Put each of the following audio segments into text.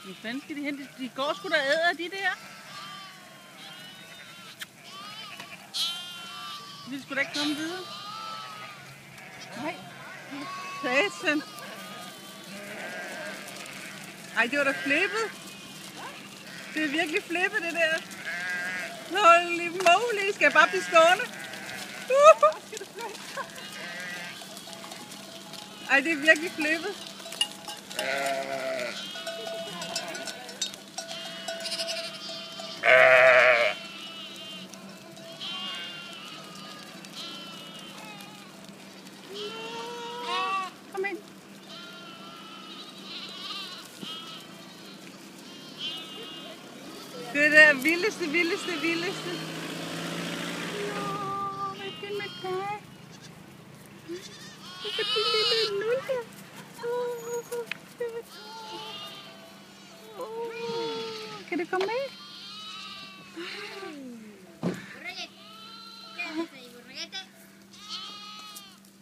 Hvor fanden skal de hen? De går sgu da og æder de der. De vil sgu da ikke komme videre. Nej. Satan. Ej, det var da flippet. Det er virkelig flippet, det der. Holy moly, skal jeg bare blive stående? Ej, det er virkelig flippet. Kom ind. Det er det vildeste. Nå, hvad er det med dig? Det er det lille nul der. Kan du komme med?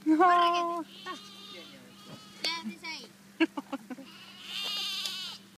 Nå.